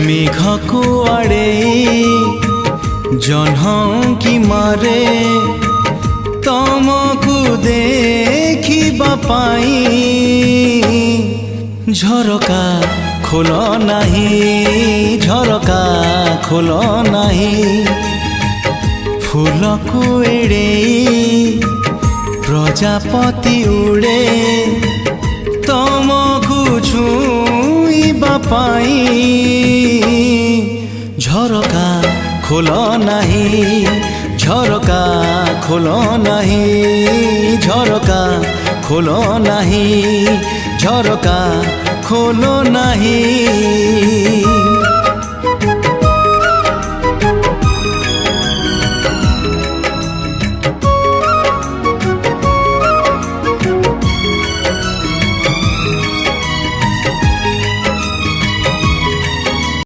मेघ कुआड़े जह्न की मारे तमकु देखिबा पाई झरका खोल नाही झरका खोल नाही फूल को एड़े प्रजापति उड़े तमकु छुईबा पाई झरका खोल नाही झरका खोल नाही झरका खोल नाही झरका खोल नाही।